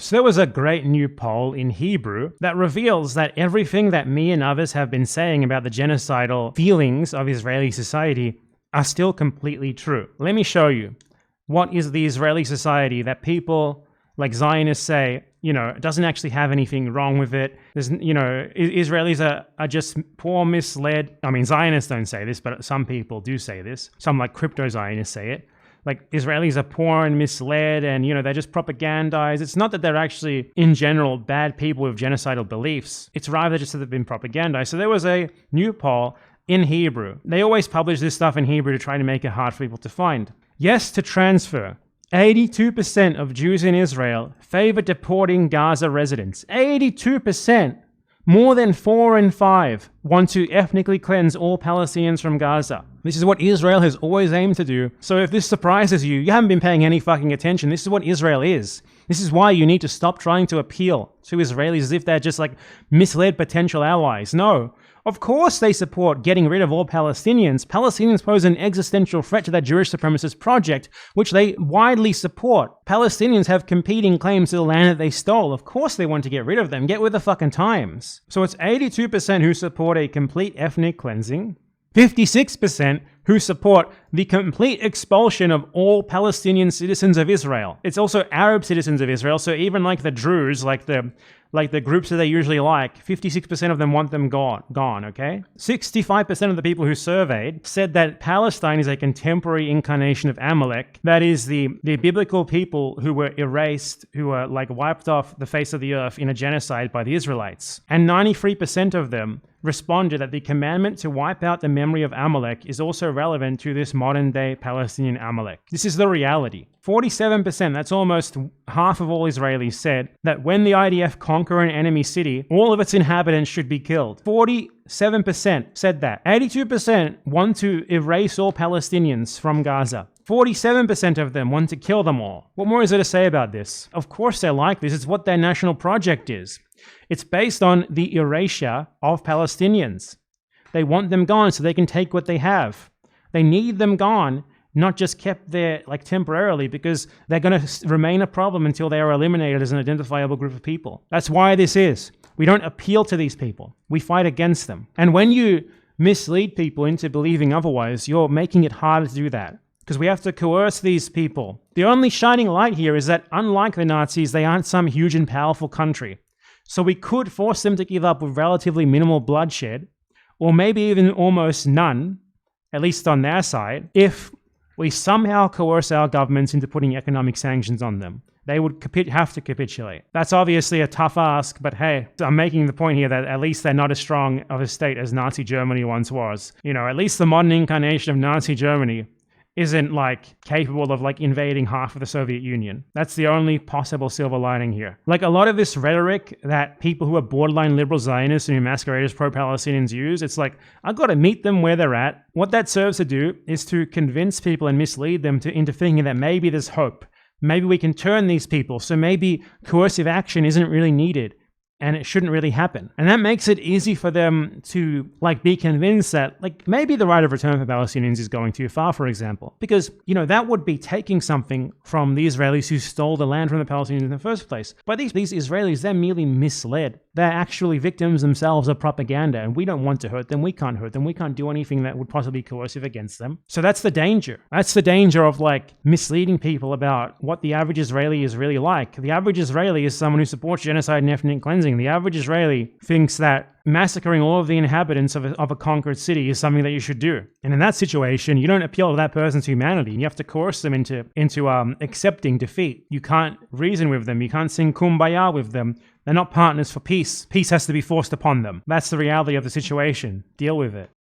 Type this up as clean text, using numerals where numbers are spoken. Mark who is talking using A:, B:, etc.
A: So there was a great new poll in Hebrew that reveals that everything that me and others have been saying about the genocidal feelings of Israeli society are still completely true. Let me show you. What is the Israeli society that people like Zionists say, doesn't actually have anything wrong with it. There's, Israelis are just poor, misled. I mean, Zionists don't say this, but some people do say this. Some like crypto Zionists say it. Like Israelis are poor and misled and, they're just propagandized. It's not that they're actually, in general, bad people with genocidal beliefs. It's rather just that they've been propagandized. So there was a new poll in Hebrew. They always publish this stuff in Hebrew to try to make it hard for people to find. Yes to transfer. 82% of Jews in Israel favor deporting Gaza residents. 82%. More than 4 in 5 want to ethnically cleanse all Palestinians from Gaza. This is what Israel has always aimed to do. So if this surprises you, you haven't been paying any fucking attention. This is what Israel is. This is why you need to stop trying to appeal to Israelis as if they're just like misled potential allies. No. Of course they support getting rid of all Palestinians. Palestinians pose an existential threat to their Jewish supremacist project, which they widely support. Palestinians have competing claims to the land that they stole. Of course they want to get rid of them. Get with the fucking times. So it's 82% who support a complete ethnic cleansing, 56% who support the complete expulsion of all Palestinian citizens of Israel. It's also Arab citizens of Israel, so even like the Druze, like the groups that they usually like, 56% of them want them gone, okay? 65% of the people who surveyed said that Palestine is a contemporary incarnation of Amalek. That is the biblical people who were erased, who were like wiped off the face of the earth in a genocide by the Israelites. And 93% of them responded that the commandment to wipe out the memory of Amalek is also relevant to this modern-day Palestinian Amalek. This is the reality. 47%, that's almost half of all Israelis, said that when the IDF conquer an enemy city, all of its inhabitants should be killed. 47% said that. 82% want to erase all Palestinians from Gaza. 47% of them want to kill them all. What more is there to say about this? Of course they're like this. It's what their national project is. It's based on the erasure of Palestinians. They want them gone so they can take what they have. They need them gone, not just kept there like temporarily, because they're going to remain a problem until they are eliminated as an identifiable group of people. That's why this is. We don't appeal to these people. We fight against them. And when you mislead people into believing otherwise, you're making it harder to do that, because we have to coerce these people. The only shining light here is that unlike the Nazis, they aren't some huge and powerful country. So we could force them to give up with relatively minimal bloodshed, or maybe even almost none, at least on their side, if we somehow coerce our governments into putting economic sanctions on them. They would have to capitulate. That's obviously a tough ask, but hey, I'm making the point here that at least they're not as strong of a state as Nazi Germany once was. At least the modern incarnation of Nazi Germany isn't like capable of like invading half of the Soviet Union. That's the only possible silver lining here. Like a lot of this rhetoric that people who are borderline liberal Zionists and who masquerade as pro-Palestinians use, it's like, I've got to meet them where they're at. What that serves to do is to convince people and mislead them into thinking that maybe there's hope. Maybe we can turn these people. So maybe coercive action isn't really needed. And it shouldn't really happen. And that makes it easy for them to be convinced that maybe the right of return for Palestinians is going too far, for example. Because, that would be taking something from the Israelis who stole the land from the Palestinians in the first place. But these Israelis, they're merely misled. They're actually victims themselves of propaganda, and we don't want to hurt them. We can't hurt them. We can't do anything that would possibly be coercive against them. So that's the danger. That's the danger of misleading people about what the average Israeli is really like. The average Israeli is someone who supports genocide and ethnic cleansing. The average Israeli thinks that massacring all of the inhabitants of a conquered city is something that you should do. And in that situation, you don't appeal to that person's humanity. You have to coerce them into accepting defeat. You can't reason with them. You can't sing kumbaya with them. They're not partners for peace. Peace has to be forced upon them. That's the reality of the situation. Deal with it.